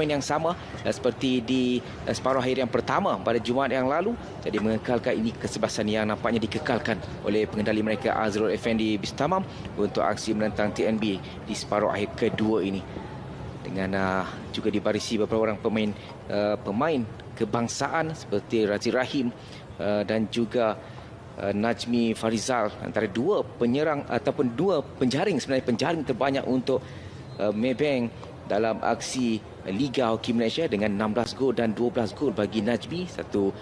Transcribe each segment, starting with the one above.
yang sama seperti di separuh akhir yang pertama pada Jumaat yang lalu. Jadi mengekalkan ini kesebasan yang nampaknya dikekalkan oleh pengendali mereka Azrul Effendi Bistamam untuk aksi menentang TNB di separuh akhir kedua ini. Dengan juga dibarisi beberapa orang pemain kebangsaan seperti Razi Rahim dan juga Najmi Farizal, antara dua penyerang ataupun dua penjaring, sebenarnya penjaring terbanyak untuk Maybank dalam aksi Liga Hoki Malaysia dengan 16 gol dan 12 gol bagi Najmi. Satu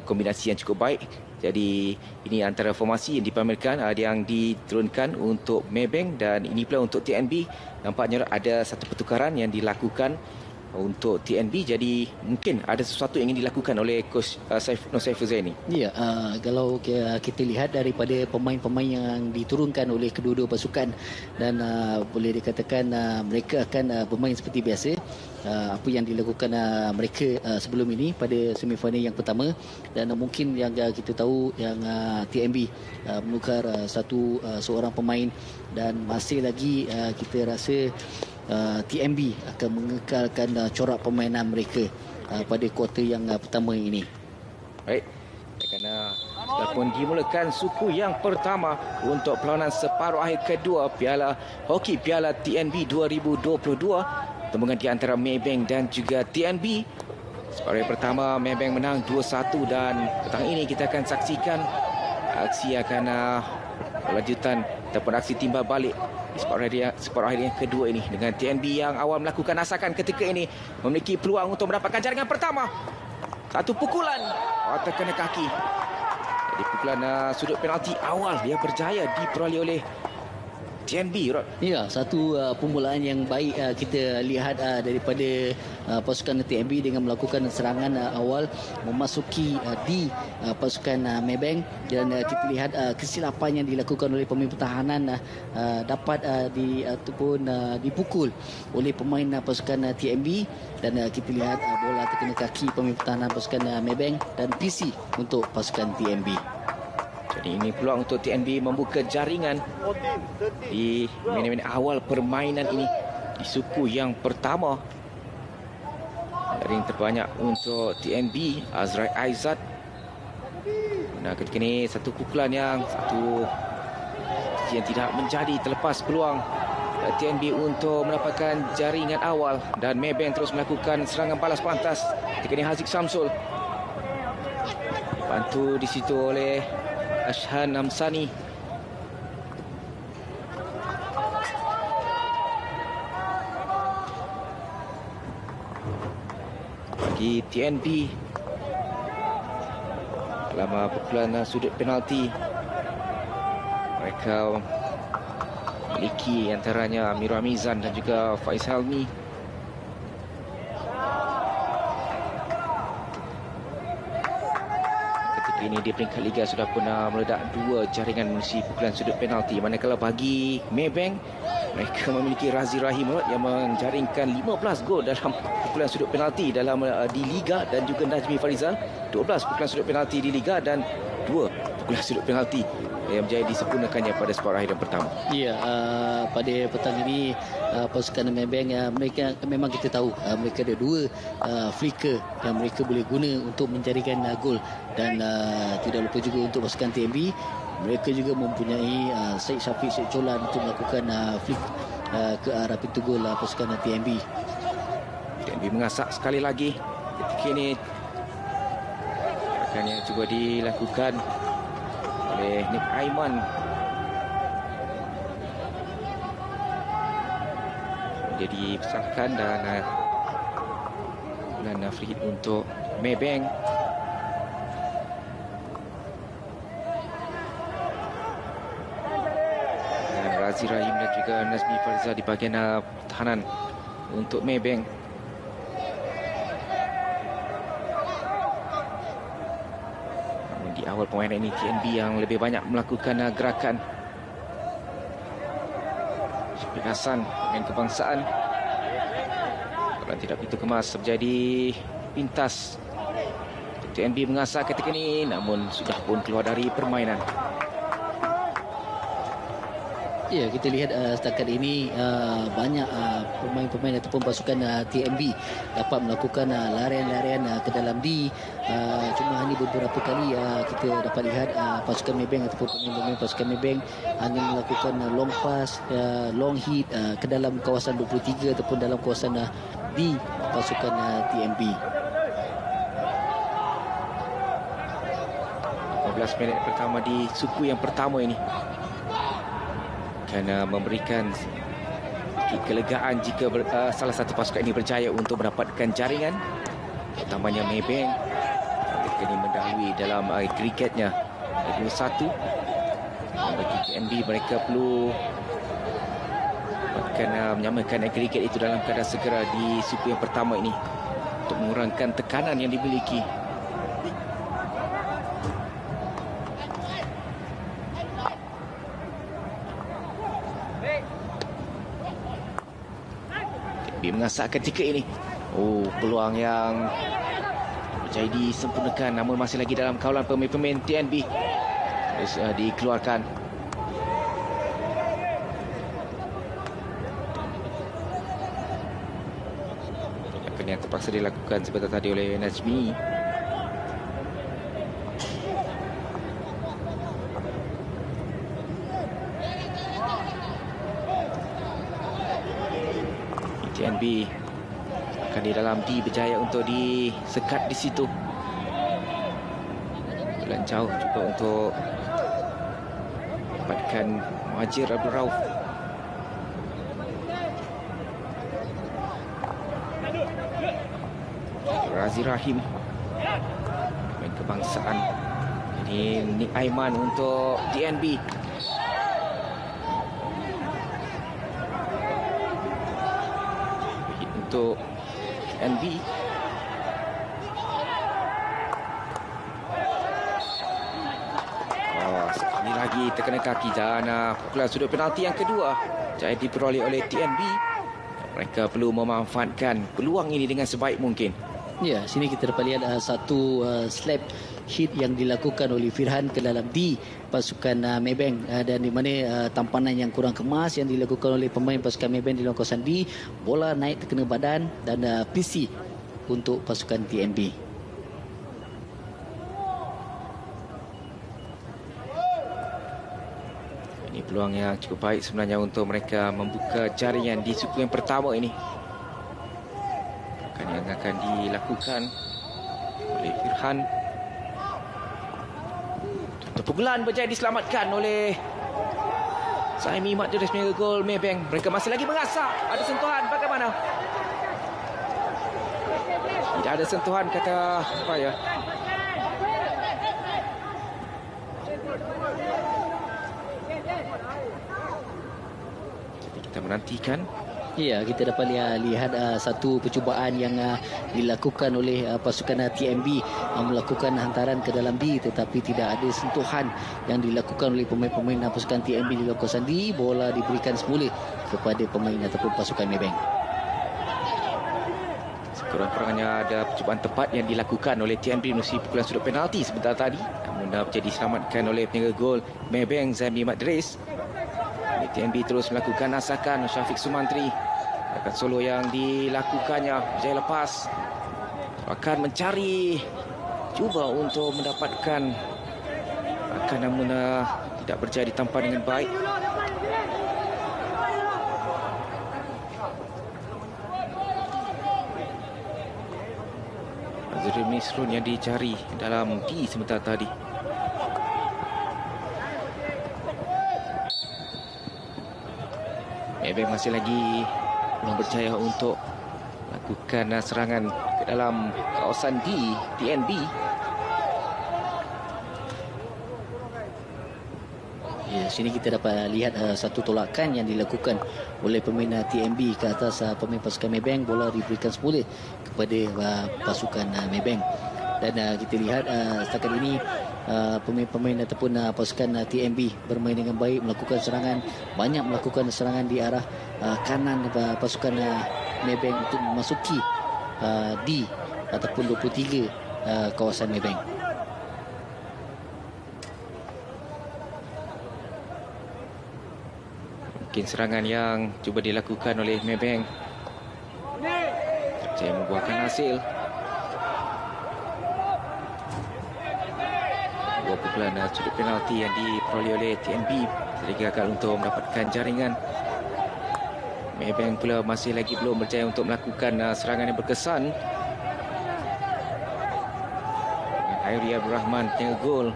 kombinasi yang cukup baik. Jadi ini antara formasi yang dipamerkan yang diturunkan untuk Maybank, dan ini pula untuk TNB. Nampaknya ada satu pertukaran yang dilakukan untuk TNB. Jadi mungkin ada sesuatu yang ingin dilakukan oleh Coach Nur Saiful Zaini. Ya, kalau kita lihat daripada pemain-pemain yang diturunkan oleh kedua-dua pasukan, dan boleh dikatakan mereka akan bermain seperti biasa. Apa yang dilakukan mereka sebelum ini pada semifinal yang pertama, dan mungkin yang kita tahu yang TNB menukar seorang pemain, dan masih lagi kita rasa TNB akan mengekalkan corak permainan mereka pada kuarter yang pertama ini. Baik, kerana sudah pun dimulakan suku yang pertama untuk perlawanan separuh akhir kedua Piala TNB 2022. Pertembungan di antara Maybank dan juga TNB. Separuh yang pertama Maybank menang 2-1, dan petang ini kita akan saksikan aksi lanjutan ataupun aksi timbal balik di separuh akhir yang kedua ini, dengan TNB yang awal melakukan asakan ketika ini memiliki peluang untuk mendapatkan jaringan pertama. Satu pukulan terkena kaki. Jadi pukulan sudut penalti awal dia berjaya diperoleh oleh TNB. Ya, satu permulaan yang baik kita lihat daripada pasukan TNB dengan melakukan serangan awal memasuki di pasukan Maybank, dan kita lihat kesilapan yang dilakukan oleh pemain pertahanan dapat dipukul oleh pemain pasukan TNB, dan kita lihat bola terkena kaki pemain pertahanan pasukan Maybank dan PC untuk pasukan TNB. Jadi ini peluang untuk TNB membuka jaringan di minit-minit awal permainan ini di suku yang pertama. Jaring terbanyak untuk TNB, Azrai Aizat. Nah, ketika ini satu pukulan yang tidak menjadi, terlepas peluang TNB untuk mendapatkan jaringan awal, dan Maybank terus melakukan serangan balas pantas. Ketika ini Haziq Samsul dibantu di situ oleh Ashhan Amsani. Bagi TNB dalam pukulan sudut penalti, mereka memiliki antaranya Amirul Mizan dan juga Faiz Helmi. Ini di peringkat Liga sudah pun meledak 2 jaringan mengisi pukulan sudut penalti. Manakala bagi Maybank, mereka memiliki Razi Rahim yang menjaringkan 15 gol dalam pukulan sudut penalti di Liga, dan juga Najmi Farizal 12 pukulan sudut penalti di Liga dan 2 pukulan sudut penalti yang menjadi disempurnakannya pada separuh akhir yang pertama. Ya, pada petang ini pasukan Maybank, mereka memang kita tahu mereka ada 2 flicker yang mereka boleh guna untuk menjaringkan gol, dan tidak lupa juga untuk pasukan TNB, mereka juga mempunyai Syed Syafiq Syed Colan untuk melakukan flick ke arah pintu gol pasukan TNB. TNB mengasak sekali lagi. Ketika ini gerakan yang cuba dilakukan oleh Nick Aiman menjadi pesahkan, dan free hit untuk Maybank. Dan Razi Rahim dan juga Nazmi Farizal di bahagian pertahanan untuk Maybank. Di awal permainan ini TNB yang lebih banyak melakukan gerakan. Syafiq Hassan dengan kebangsaan, kalau tidak begitu kemas, terjadi pintas. TNB mengasah ketika ini, namun sudah pun keluar dari permainan. Ya, kita lihat setakat ini banyak pemain-pemain ataupun pasukan TNB dapat melakukan larian-larian ke dalam D. Cuma hanya beberapa kali kita dapat lihat pasukan Maybank ataupun pemain-pemain pasukan Maybank hanya melakukan long pass, long hit ke dalam kawasan 23 ataupun dalam kawasan D pasukan TNB. 15 minit pertama di suku yang pertama ini akan memberikan kelegaan jika salah satu pasukan ini berjaya untuk mendapatkan jaringan, terutamanya Maybank. Mereka ini mendahului dalam kriketnya 2-1. Bagi TNB, mereka perlu menyamakan kriket itu dalam keadaan segera di suku yang pertama ini untuk mengurangkan tekanan yang dimiliki. Mengasah ketika ini. Peluang yang berjaya disempurnakan, namun masih lagi dalam kawalan pemain-pemain TNB. Terus dikeluarkan. Apa yang terpaksa dilakukan sebentar tadi oleh Najmi. TNB akan di dalam D, berjaya untuk disekat di situ. Jalan jauh juga untuk dapatkan Muhajir Abdul Rauf. Razi Rahim, main kebangsaan. Ini Nik Aiman untuk TNB. Untuk NB. Sekali lagi terkena kaki dan pukulan sudut penalti yang kedua jaya diperoleh oleh TNB. Mereka perlu memanfaatkan peluang ini dengan sebaik mungkin. Ya, sini kita dapat lihat satu slap hit yang dilakukan oleh Firhan ke dalam D pasukan Maybank, dan di mana tampanan yang kurang kemas yang dilakukan oleh pemain pasukan Maybank di dalam kawasan D. Bola naik terkena badan dan PC untuk pasukan TNB. Ini peluang yang cukup baik sebenarnya untuk mereka membuka jaringan di suku yang pertama ini. Yang akan dilakukan oleh Firhan. Pukulan berjaya diselamatkan oleh Saimi Mat Deris menjaga gol Maybank. Mereka masih lagi mengasah. Ada sentuhan bagaimana? Tidak ada sentuhan kata Raya. Jadi kita menantikan. Ya, kita dapat lihat satu percubaan yang dilakukan oleh pasukan TNB melakukan hantaran ke dalam D, tetapi tidak ada sentuhan yang dilakukan oleh pemain-pemain pasukan TNB di dalam kawasan D. Bola diberikan semula kepada pemain ataupun pasukan Maybank. Sekurang-kurangnya ada percubaan tepat yang dilakukan oleh TNB menerusi pukulan sudut penalti sebentar tadi, namun menjadi diselamatkan oleh penjaga gol Maybank Zaimi Madris. TNB terus melakukan asakan Syafiq Sumantri. Akan solo yang dilakukannya berjaya lepas. Akan mencari, cuba untuk mendapatkan, akan namun tidak berjaya ditampan dengan baik. Azrul Misrun yang dicari dalam D sebentar tadi. Maybank masih lagi belum berjaya untuk lakukan serangan ke dalam kawasan D TNB. Ya, sini kita dapat lihat satu tolakan yang dilakukan oleh pemain TNB ke atas pemain pasukan Maybank. Bola diberikan semula kepada pasukan Maybank. Dan kita lihat setakat ini pemain-pemain ataupun pasukan TNB bermain dengan baik, melakukan serangan, banyak melakukan serangan di arah kanan pasukan Maybank untuk memasuki D ataupun 23 kawasan Maybank. Mungkin serangan yang cuba dilakukan oleh Maybank saya membuahkan hasil. 2 pukulan sudut penalti yang diperoleh oleh TNB jadi gagal untuk mendapatkan jaringan. Maybank pula masih lagi belum berjaya untuk melakukan serangan yang berkesan. Hairi Abdul Rahman penjaga gol.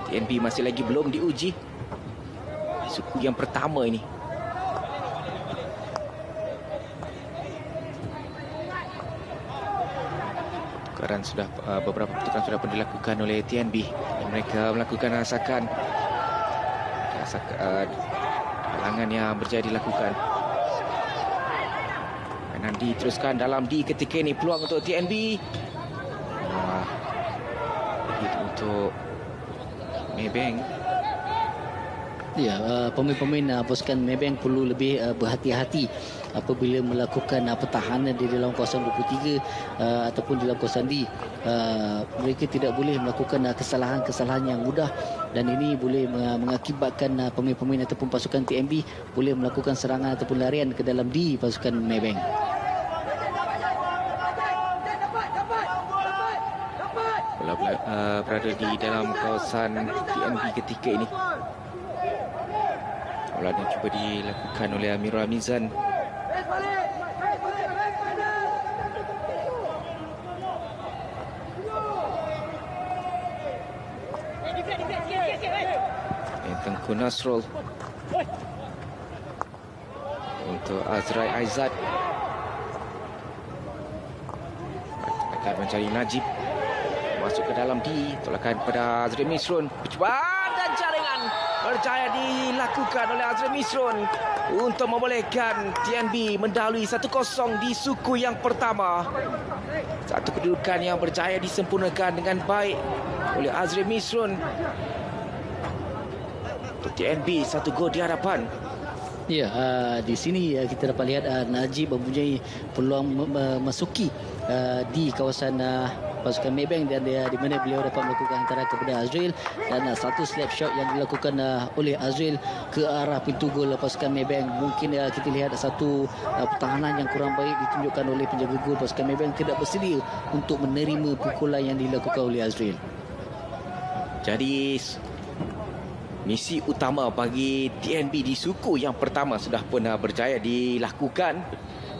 TNB masih lagi belum diuji. Suku yang pertama ini. Tukaran sudah beberapa pertukaran sudah pun dilakukan oleh TNB. Mereka melakukan rasakan halangan yang berjaya dilakukan. Mainan diteruskan dalam D ketika ini peluang untuk TNB. Hit untuk Maybank. Ya, pemain-pemain pasukan Maybank perlu lebih berhati-hati apabila melakukan pertahanan di dalam kawasan 23 ataupun di dalam kawasan D. Mereka tidak boleh melakukan kesalahan-kesalahan yang mudah dan ini boleh mengakibatkan pemain-pemain ataupun pasukan TNB boleh melakukan serangan ataupun larian ke dalam D pasukan Maybank. Bola berada di dalam kawasan TNB ketika ini. Bola yang cuba dilakukan oleh Amirul Mizan. Tengku Nasrul untuk Azrai Aizat. Akan mencari Najib. Masuk ke dalam D. Tolakan pada Azri Misrun. Percubaan dan jaringan berjaya dilakukan oleh Azri Misrun untuk membolehkan TNB mendahului 1-0 di suku yang pertama. Satu kedudukan yang berjaya disempurnakan dengan baik oleh Azri Misrun. Untuk TNB 1 gol di hadapan. Ya, di sini kita dapat lihat Najib mempunyai peluang memasuki di kawasan pasukan Maybank dan di mana beliau dapat melakukan hantaran kepada Azril dan satu slap shot yang dilakukan oleh Azril ke arah pintu gol pasukan Maybank. Mungkin kita lihat satu pertahanan yang kurang baik ditunjukkan oleh penjaga gol pasukan Maybank tidak bersedia untuk menerima pukulan yang dilakukan oleh Azril. Jadi misi utama bagi TNB di suku yang pertama sudah pun berjaya dilakukan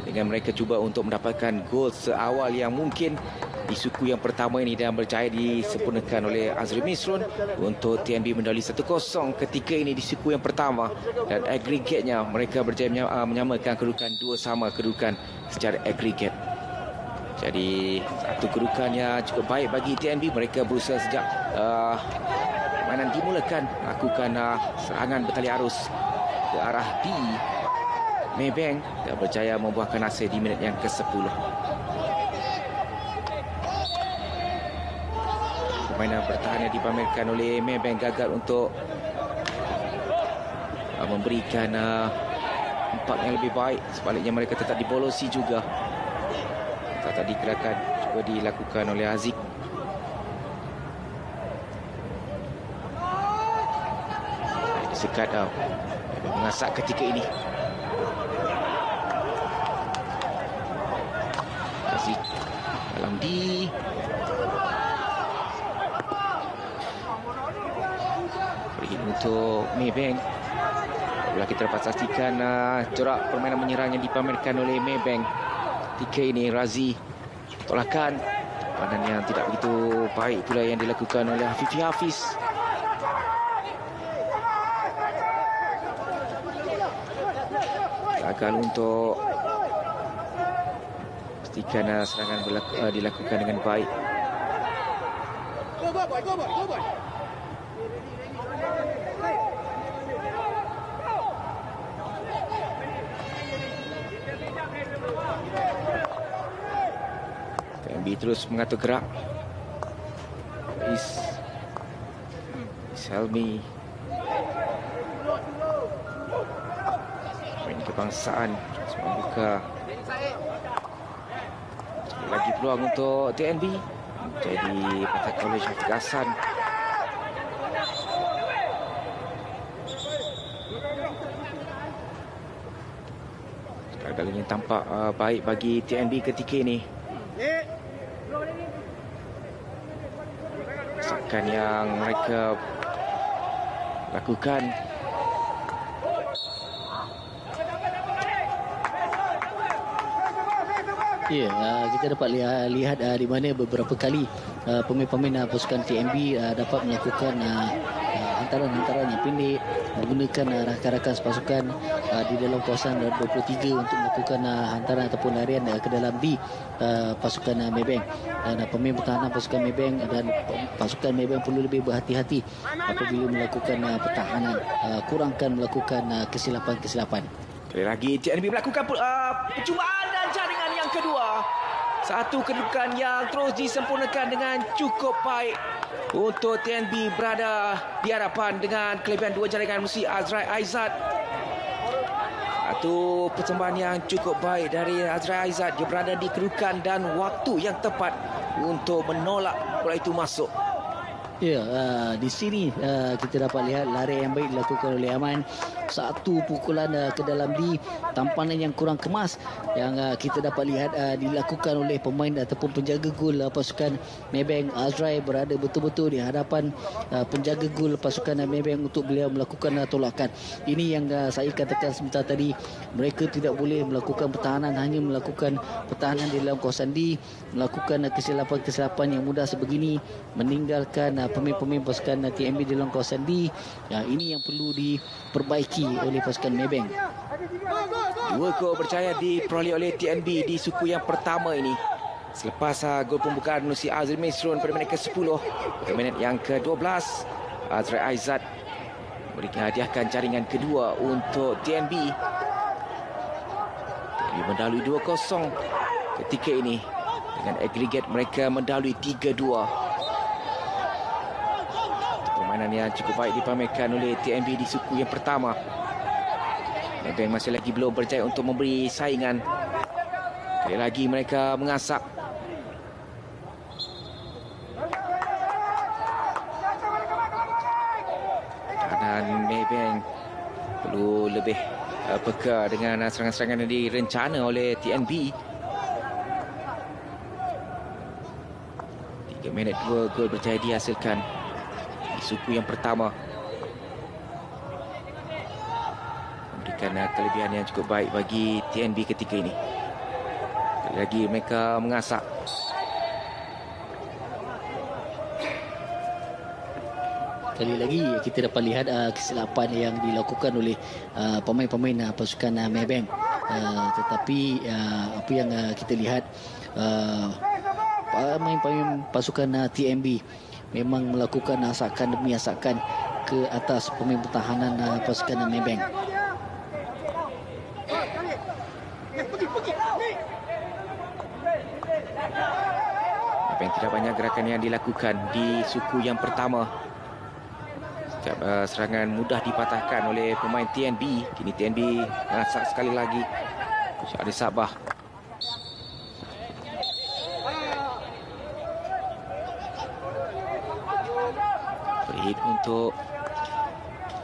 dengan mereka cuba untuk mendapatkan gol seawal yang mungkin di suku yang pertama ini dan berjaya disempurnakan oleh Azri Misrun untuk TNB mendahului 1-0 ketika ini di suku yang pertama dan agregatnya mereka berjaya menyamakan kedudukan 2 sama kedudukan secara agregat. Jadi satu kedudukan yang cukup baik bagi TNB. Mereka berusaha sejak permainan dimulakan lakukan serangan bertali arus ke arah D Maybank dan berjaya membuahkan hasil di minit yang ke-10. Permainan bertahan yang dipamerkan oleh Maybank gagal untuk memberikan impak yang lebih baik. Sebaliknya mereka tetap dibolosi juga. Tadi gerakan cuba dilakukan oleh Aziz. Sekat mengasak ketika ini. Aziz dalam D. Free hit untuk Maybank. Bila kita dapat saksikan corak permainan menyerang yang dipamerkan oleh Maybank. Ketika ini Razi tolakan pandan yang tidak begitu baik pula yang dilakukan oleh Hafifi Hafiz. Gagal untuk pastikan serangan dilakukan dengan baik. TNB terus mengatur gerak. Selmi main kebangsaan membuka lagi peluang untuk TNB. Jadi patah oleh Syafiq Hassan. Kali ini tampak baik bagi TNB ketika ini. Masakan yang mereka lakukan. Ya, kita dapat lihat di mana beberapa kali pemain-pemain pasukan TNB dapat melakukan hantaran-hantaran yang pendek, menggunakan rakan-rakan pasukan di dalam kawasan 23 untuk melakukan hantaran ataupun larian ke dalam di pasukan Maybank. Dan pemain pertahanan pasukan Maybank dan pasukan Maybank perlu lebih berhati-hati apabila melakukan pertahanan, kurangkan melakukan kesilapan-kesilapan. Sekali lagi TNB melakukan percubaan dan jaringan yang kedua. Satu kedudukan yang terus disempurnakan dengan cukup baik untuk TNB berada di hadapan dengan kelebihan 2 jaringan musi Azrai Aizat. Satu persembahan yang cukup baik dari Azrai Aizat. Dia berada di kedudukan dan waktu yang tepat untuk menolak bola itu masuk. Ya, di sini kita dapat lihat lari yang baik dilakukan oleh Aman. Satu pukulan ke dalam di tampanan yang kurang kemas yang kita dapat lihat dilakukan oleh pemain ataupun penjaga gol pasukan Maybank. Azrai berada betul-betul di hadapan penjaga gol pasukan Maybank untuk beliau melakukan tolakan. Ini yang saya katakan sebentar tadi, mereka tidak boleh melakukan pertahanan, hanya melakukan pertahanan di dalam kawasan D, melakukan kesilapan-kesilapan yang mudah sebegini, meninggalkan pemain-pemain pasukan TNB dalam kawasan D. Ini yang perlu diperbaiki oleh pasukan Maybank. 2 gol berjaya diperoleh oleh TNB di suku yang pertama ini. Selepas gol pembukaan menerusi Azri Misrun pada minit ke-10, pada minit yang ke-12 Azrai Aizat hadiahkan jaringan kedua untuk TNB. TNB mendahului 2-0 ketika ini dengan agregat mereka mendahului 3-2. Permainan yang cukup baik dipamerkan oleh TNB di suku yang pertama. Maybank masih lagi belum berjaya untuk memberi saingan. Sekali lagi mereka mengasak. Dan Maybank perlu lebih peka dengan serangan-serangan yang direncana oleh TNB. 3 minit 2 gol berjaya dihasilkan di suku yang pertama. Memberikan kelebihan yang cukup baik bagi TNB ketika ini. Lagi mereka mengasak. Kali lagi kita dapat lihat kesilapan yang dilakukan oleh pemain-pemain pasukan Maybank. Tetapi apa yang kita lihat, pemain-pemain pasukan TNB memang melakukan asakan demi asakan ke atas pemain pertahanan pasukan Maybank. Tidak banyak gerakan yang dilakukan di suku yang pertama. Setiap serangan mudah dipatahkan oleh pemain TNB. Kini TNB mengasak sekali lagi. Ada Sabah. Free hit untuk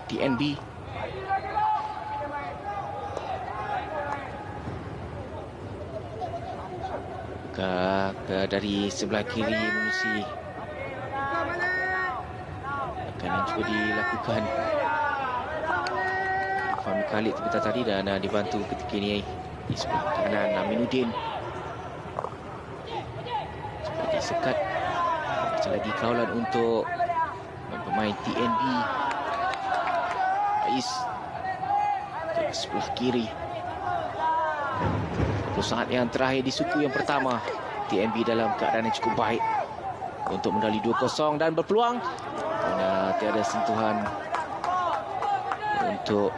TNB. Dari sebelah kiri menusi akan yang cuba dilakukan Fahmi Khalid sebentar tadi dan dibantu ketika ini di sebelah kanan Aminuddin. Cuba disekat. Macam lagi kawalan untuk pemain TNB. Ais ke sebelah kiri. Saat yang terakhir di suku yang pertama, TNB dalam keadaan yang cukup baik untuk mendali 2-0 dan berpeluang kerana tiada sentuhan untuk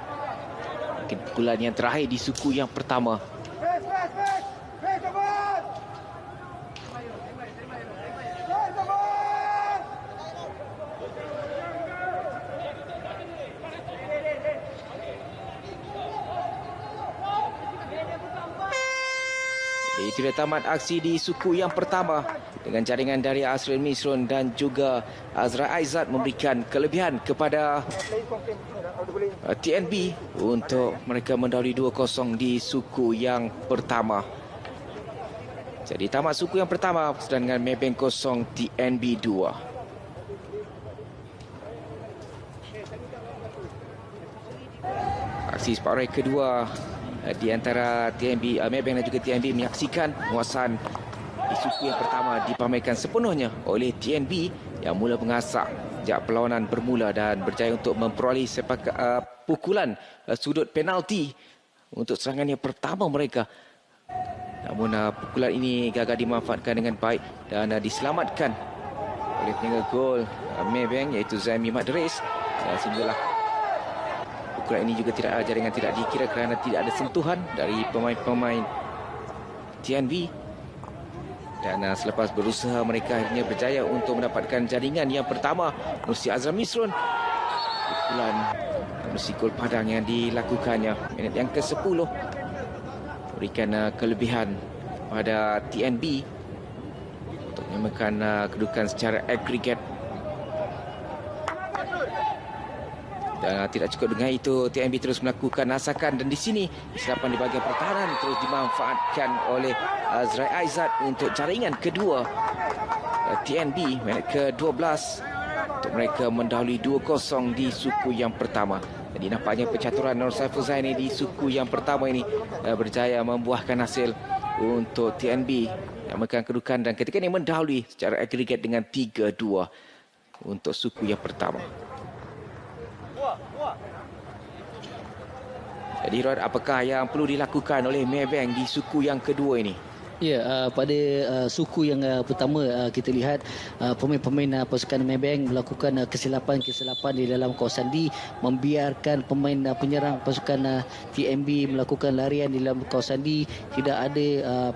mungkin pukulan yang terakhir di suku yang pertama. Itu dia tamat aksi di suku yang pertama dengan jaringan dari Azri Misrun dan juga Azrai Aizat memberikan kelebihan kepada TNB untuk mereka mendahului 2-0 di suku yang pertama. Jadi tamat suku yang pertama dengan Maybank 0, TNB 2. Aksi separuh kedua di antara Maybank dan juga TNB menyaksikan penguasaan di suku yang pertama dipamerkan sepenuhnya oleh TNB yang mula mengasak sejak perlawanan bermula dan berjaya untuk memperoleh pukulan sudut penalti untuk serangan yang pertama mereka. Namun pukulan ini gagal dimanfaatkan dengan baik dan diselamatkan oleh penjaga gol Maybank iaitu Zaimi Madris. Sehinggalah pukulan ini juga jaringan tidak dikira kerana tidak ada sentuhan dari pemain-pemain TNB. Dan selepas berusaha mereka akhirnya berjaya untuk mendapatkan jaringan yang pertama. Nursi Azram Misrun, pukulan Nursi gol padang yang dilakukannya minit yang ke-10 berikan kelebihan pada TNB untuk menyamakan kedudukan secara agregat. Dan tidak cukup dengan itu, TNB terus melakukan nasakan dan di sini kesilapan di bahagian pertahanan terus dimanfaatkan oleh Azrai Aizat untuk jaringan kedua TNB minit ke-12 untuk mereka mendahului 2-0 di suku yang pertama. Jadi nampaknya percaturan Nur Saiful Zaini di suku yang pertama ini berjaya membuahkan hasil untuk TNB yang memegang kedudukan dan ketika ini mendahului secara agregat dengan 3-2 untuk suku yang pertama. Jadi Rod, apakah yang perlu dilakukan oleh Maybank di suku yang kedua ini? Ya, pada suku yang pertama kita lihat pemain-pemain pasukan Maybank melakukan kesilapan-kesilapan di dalam kawasan D, membiarkan pemain penyerang pasukan TNB melakukan larian di dalam kawasan D. Tidak ada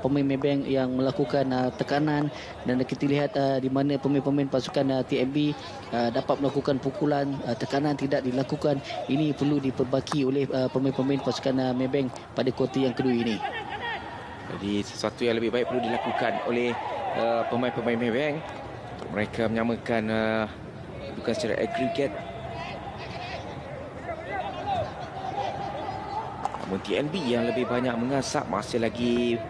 pemain Maybank yang melakukan tekanan dan kita lihat di mana pemain-pemain pasukan TNB dapat melakukan pukulan, tekanan tidak dilakukan. Ini perlu diperbaiki oleh pemain-pemain pasukan Maybank pada kuarter yang kedua ini. Jadi sesuatu yang lebih baik perlu dilakukan oleh pemain-pemain Maybank untuk mereka menyamakan bukan secara agregat. Namun TNB yang lebih banyak mengasak masih lagi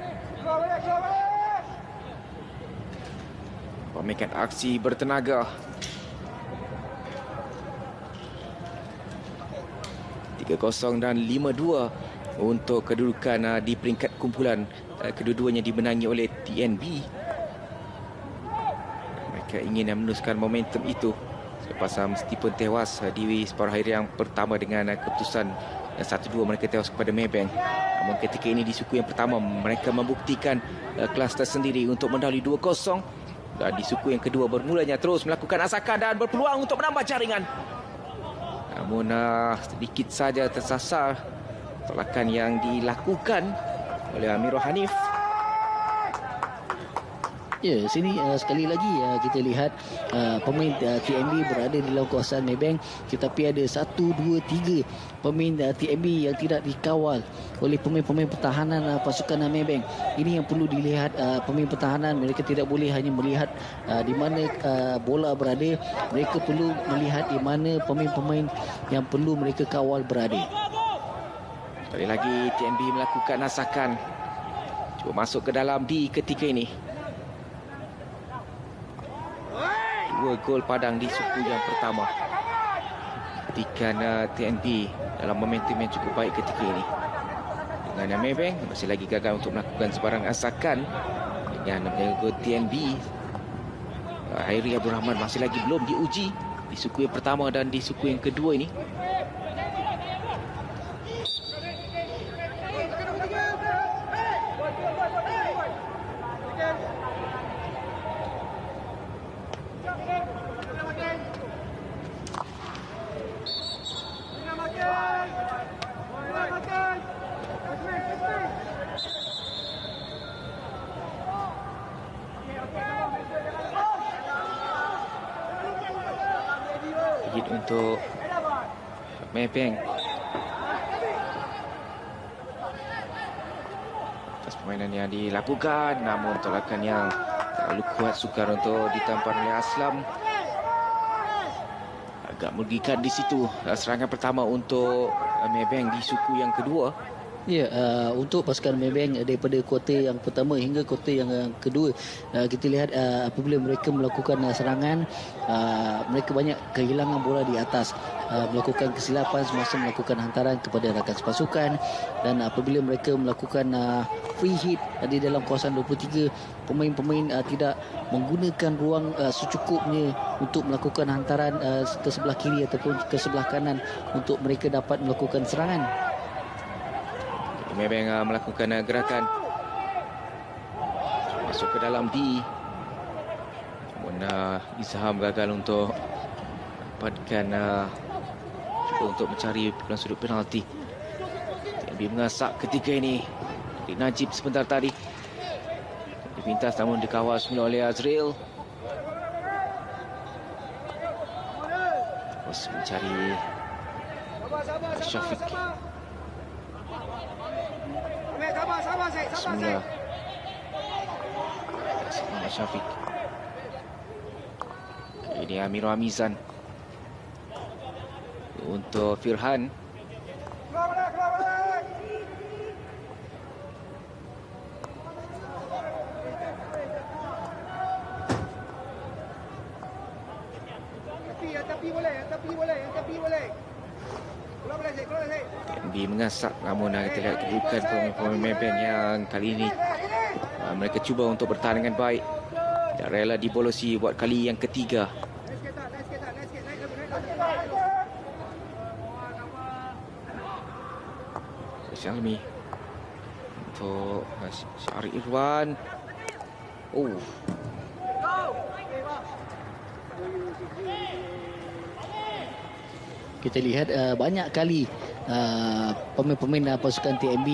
memamerkan aksi bertenaga. 3-0 dan 5-2 untuk kedudukan di peringkat kumpulan. Kedua-duanya dimenangi oleh TNB. Mereka ingin meneruskan momentum itu selepas meskipun tewas di separuh hari yang pertama dengan keputusan 1-2 mereka tewas kepada Maybank. Namun ketika ini di suku yang pertama mereka membuktikan kelas tersendiri untuk mendahului 2-0. Dan di suku yang kedua bermulanya terus melakukan asakan dan berpeluang untuk menambah jaringan. Namun sedikit saja tersasar tolakan yang dilakukan oleh Amirul Hanif. Ya, sini sekali lagi kita lihat pemain TNB berada di dalam kawasan Maybank, tetapi ada 1, 2, 3 pemain TNB yang tidak dikawal oleh pemain-pemain pertahanan pasukan Maybank. Ini yang perlu dilihat. Pemain pertahanan mereka tidak boleh hanya melihat di mana bola berada, mereka perlu melihat di mana pemain-pemain yang perlu mereka kawal berada. Sekali lagi TNB melakukan nasakan, cuba masuk ke dalam di ketika ini. 2 gol padang di suku yang pertama. Ketika TNB dalam momentum yang cukup baik ketika ini. Dengan Maybank masih lagi gagal untuk melakukan sebarang asakan. Dengan menjaga TNB, Hairi Abdul Rahman masih lagi belum diuji di suku yang pertama dan di suku yang kedua ini. Hit untuk Maybank. Atas permainan yang dilakukan, namun tolakan yang terlalu kuat sukar untuk ditampar oleh Aslam. agak merugikan di situ. Serangan pertama untuk Maybank di suku yang kedua. Ya, untuk pasukan Maybank daripada kuarter yang pertama hingga kuarter yang kedua, kita lihat apabila mereka melakukan serangan, mereka banyak kehilangan bola di atas, melakukan kesilapan semasa melakukan hantaran kepada rakan sepasukan, dan apabila mereka melakukan free hit di dalam kawasan 23, pemain-pemain tidak menggunakan ruang secukupnya untuk melakukan hantaran ke sebelah kiri ataupun ke sebelah kanan untuk mereka dapat melakukan serangan. Maybank melakukan gerakan masuk ke dalam D. Namun Izham gagal untuk dapatkan cuba untuk mencari pukulan sudut penalti. TNB mengasak ketika ini dari Najib sebentar tadi. Dipintas namun dikawal semula oleh Azril. Terus mencari Syafiq. Semula Syafiq. Ini Amirul Amizan untuk Firhan. TNB mengasak, namun kita lihat kedudukan pemain Maybank yang kali ini mereka cuba untuk bertahan dengan baik dan rela dibolosi buat kali yang ketiga. Syalmi untuk Syarif Irwan. Kita lihat banyak kali pemain-pemain pasukan TNB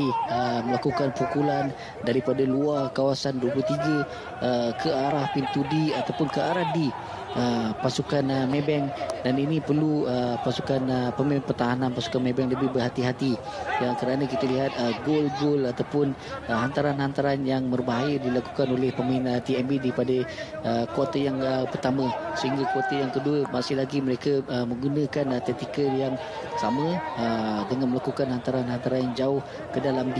melakukan pukulan daripada luar kawasan 23 ke arah pintu D ataupun ke arah D pasukan Maybank, dan ini perlu pasukan pemain pertahanan pasukan Maybank lebih berhati-hati, yang kerana kita lihat gol-gol ataupun hantaran-hantaran yang berbahaya dilakukan oleh pemain TNB daripada kuarter yang pertama sehingga kuarter yang kedua masih lagi mereka menggunakan taktikal yang sama dengan melakukan hantaran-hantaran yang jauh ke dalam D.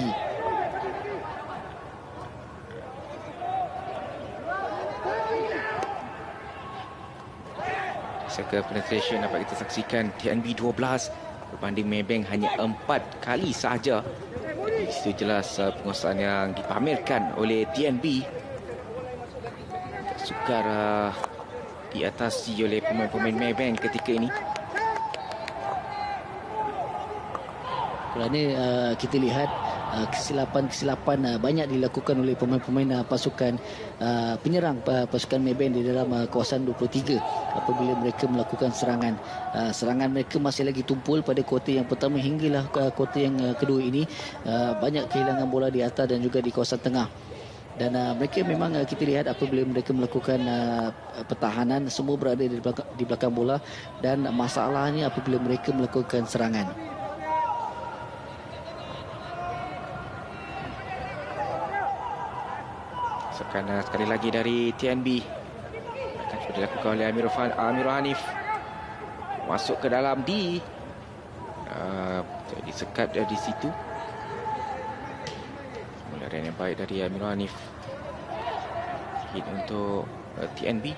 Circle penetration dapat kita saksikan TNB 12 berbanding Maybank hanya 4 kali sahaja. Jadi itu jelas penguasaan yang dipamerkan oleh TNB. Sukar diatasi oleh pemain-pemain Maybank ketika ini. Kerana kita lihat kesilapan-kesilapan banyak dilakukan oleh pemain-pemain pasukan penyerang pasukan Maybank di dalam kawasan 23 apabila mereka melakukan serangan. Serangan mereka masih lagi tumpul pada kuarter yang pertama hinggalah kuarter yang kedua ini. Banyak kehilangan bola di atas dan juga di kawasan tengah. Dan mereka memang kita lihat apabila mereka melakukan pertahanan, semua berada di belakang bola, dan masalahnya apabila mereka melakukan serangan. Sekali lagi dari TNB akan sudah dilakukan oleh Amirul Hanif, masuk ke dalam D, jadi sekat di situ. Larian yang baik dari Amirul Hanif, hit untuk TNB.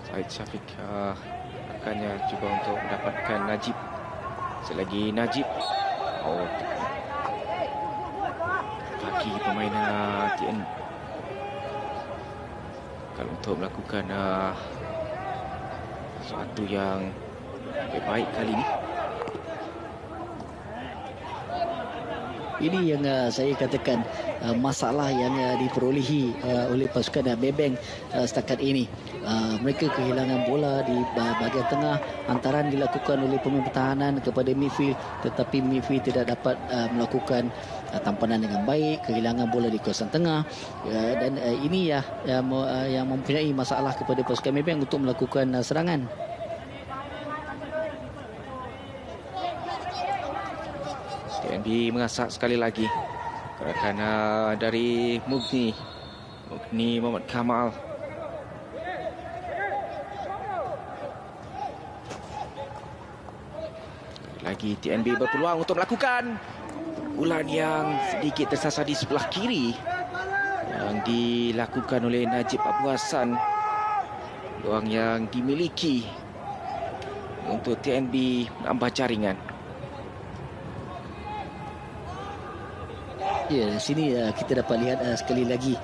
Said Syafiq akannya cuba untuk mendapatkan Najib. Selagi Najib, kaki pemain TN kalau untuk melakukan sesuatu yang lebih baik kali ini. Ini yang saya katakan masalah yang diperolehi oleh pasukan Maybank setakat ini. Mereka kehilangan bola di bahagian tengah, hantaran dilakukan oleh pemain pertahanan kepada midfield, tetapi midfield tidak dapat melakukan tampanan dengan baik, kehilangan bola di kawasan tengah, dan ini yang mempunyai masalah kepada pasukan Maybank untuk melakukan serangan. TNB mengasak sekali lagi. Gerakan dari Mughni Muhammad Kamal. Lagi TNB berpeluang untuk melakukan pukulan yang sedikit tersasar di sebelah kiri yang dilakukan oleh Najib Abu Hassan. Peluang yang dimiliki untuk TNB menambah jaringan. Ya, di sini kita dapat lihat sekali lagi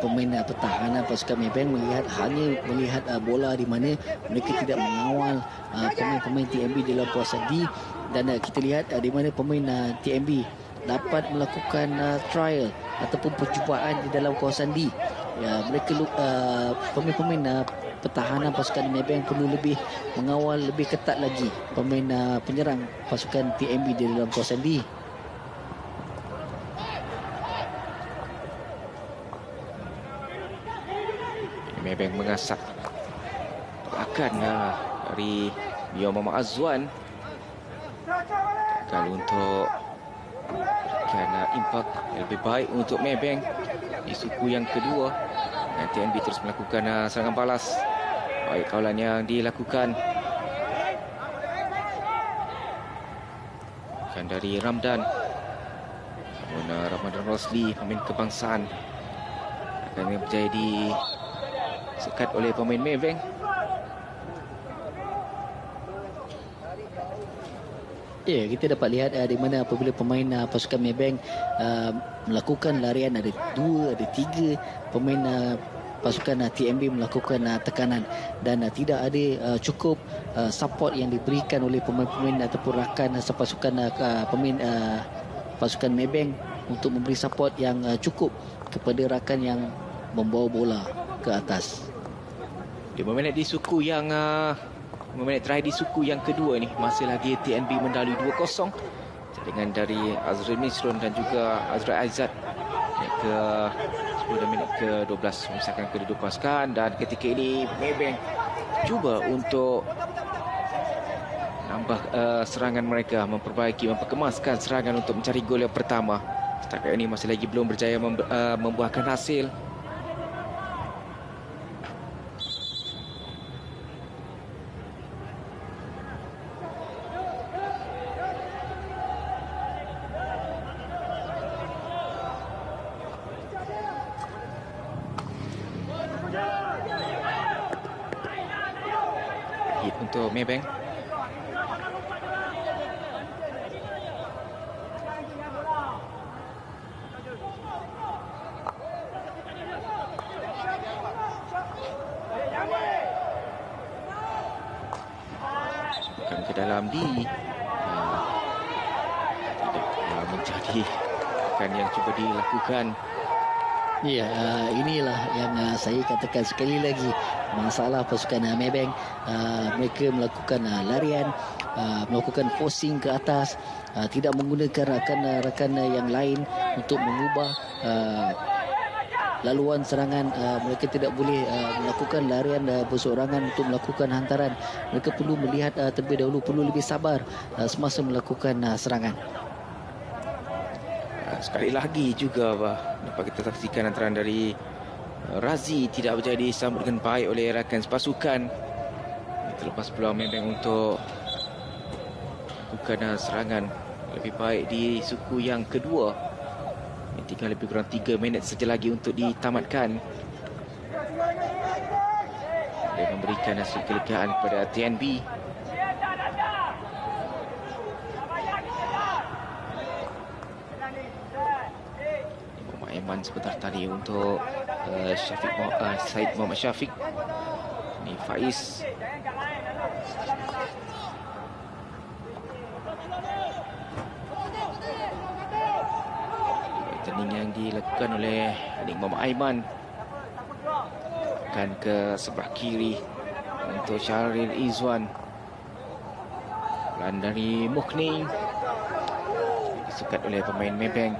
pemain pertahanan pasukan Maybank hanya melihat bola di mana mereka tidak mengawal pemain-pemain TNB dalam kawasan D, dan kita lihat di mana pemain TNB dapat melakukan trial ataupun percubaan di dalam kawasan D. Ya, mereka pemain-pemain pertahanan pasukan Maybank perlu lebih mengawal lebih ketat lagi pemain penyerang pasukan TNB di dalam kawasan D. Maybank mengasak akan dari Muhammad Azwan kalau untuk berikan impak yang lebih baik untuk Maybank di suku yang kedua. Dan TNB terus melakukan serangan balas. Baik kawalan yang dilakukan akan dari Ramdan. Namun Ramadan Rosli, pemain kebangsaan, akan menjadi sekat oleh pemain Maybank. Ya, kita dapat lihat di mana apabila pemain pasukan Maybank melakukan larian, ada 2, ada 3 pemain pasukan TNB melakukan tekanan, dan tidak ada cukup support yang diberikan oleh pemain-pemain ataupun rakan sepasukan pemain pasukan Maybank untuk memberi support yang cukup kepada rakan yang membawa bola ke atas. 5 minit di suku yang 5 minit terakhir di suku yang kedua ni, masih lagi TNB mendalui 2-0. Jaringan dari Azrul Misrun dan juga Azrul Aizat ke 10 minit ke 12 memisahkan kedua pasukan. Dan ketika ini Maybank cuba untuk menambah serangan mereka, memperkemaskan serangan untuk mencari gol yang pertama. Setakat ini masih lagi belum berjaya membuahkan hasil. Hit untuk Maybank. Bukan ke dalam D. Menjadi kan yang cuba dilakukan. Ya, inilah yang saya katakan sekali lagi, masalah pasukan Maybank. Mereka melakukan larian, melakukan forcing ke atas, tidak menggunakan rakan-rakan yang lain untuk mengubah laluan serangan. Mereka tidak boleh melakukan larian berseorangan untuk melakukan hantaran. Mereka perlu melihat terlebih dahulu, perlu lebih sabar semasa melakukan serangan. Sekali lagi juga dapat kita saksikan antaran dari Razi tidak berjaya disambut dengan baik oleh rakan sepasukan. Terlepas peluang Maybank untuk bukan serangan lebih baik di suku yang kedua. Tinggal lebih kurang 3 minit saja lagi untuk ditamatkan. Dia memberikan hasil kelegaan kepada TNB. Aiman sebentar tadi untuk Syed Muhammad Syafiq. Ini Faiz. Turning yang dilakukan oleh Adik Muhammad Aiman. Akan ke sebelah kiri untuk Syahril Izwan. Bola dari Mughni disukat oleh pemain Maybank.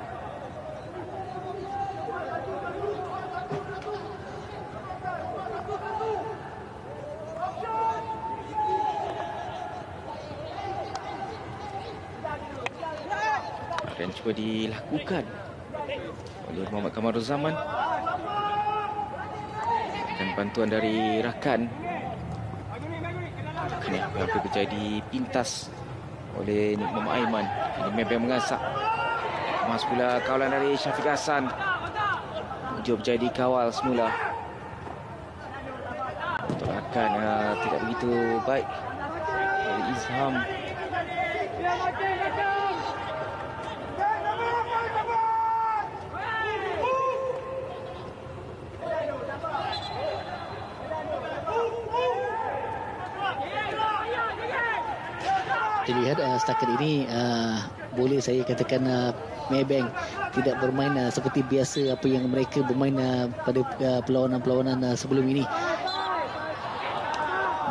akan cuba dilakukan oleh Muhammad Kamarul Zaman dan bantuan dari rakan. Kena hampir terjadi pintas oleh Muhammad Aiman. Ini Maybank mengasak. Emas pula kawalan dari Syafiq Hassan. Jom jadi kawal semula. Tolakan tidak begitu baik dari Izham. Kita lihat setakat ini boleh saya katakan Maybank tidak bermain seperti biasa apa yang mereka bermain pada perlawanan-perlawanan sebelum ini.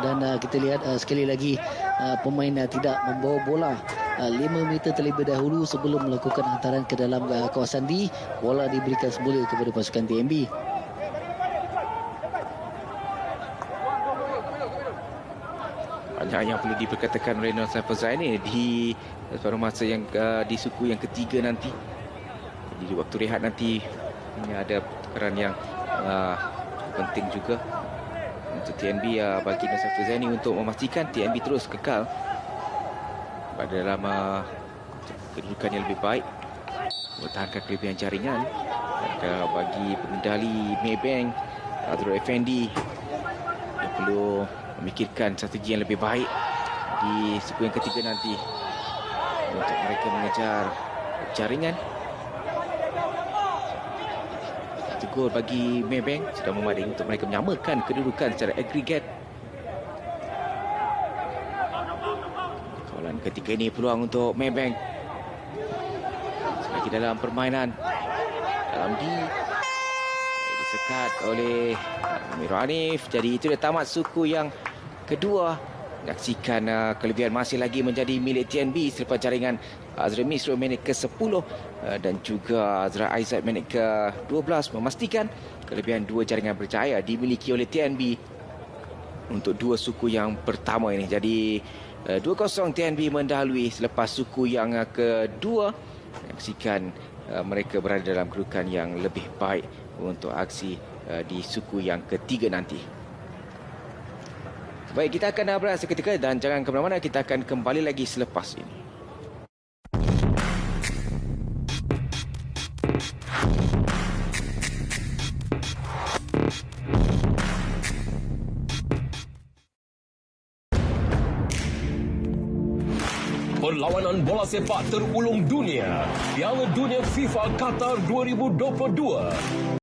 Dan kita lihat sekali lagi pemain tidak membawa bola 5 meter terlebih dahulu sebelum melakukan hantaran ke dalam kawasan D. Bola diberikan semula kepada pasukan TNB. Banyak yang perlu diperkatakan oleh Nur Saiful Zaini di separuh masa yang di suku yang ketiga nanti. Jadi di waktu rehat nanti ini ada perkara yang penting juga untuk TNB bagi Nur Saiful Zaini untuk memastikan TNB terus kekal pada dalam kedudukan yang lebih baik, mempertahankan kelebihan jaringan. Bagi pengendali Maybank Azrul Effendi yang perlu memikirkan strategi yang lebih baik di suku yang ketiga nanti untuk mereka mengejar jaringan. Satu gol bagi Maybank sudah memadai untuk mereka menyamakan kedudukan secara agregat. Kawalan ketiga ini peluang untuk Maybank selagi dalam permainan dalam D. Disekat oleh Amirul Hanif. Jadi itu dah tamat suku yang kedua. Saksikan kelebihan masih lagi menjadi milik TNB selepas jaringan Azra Misro minit ke-10 dan juga Azra Aizat minit ke-12 memastikan kelebihan dua jaringan berjaya dimiliki oleh TNB untuk dua suku yang pertama ini. Jadi 2-0 TNB mendahului selepas suku yang kedua. Saksikan mereka berada dalam kedudukan yang lebih baik untuk aksi di suku yang ketiga nanti. Baik, kita akan berehat seketika dan jangan ke mana-mana, kita akan kembali lagi selepas ini. Perlawanan bola sepak terulung dunia, Piala Dunia FIFA Qatar 2022.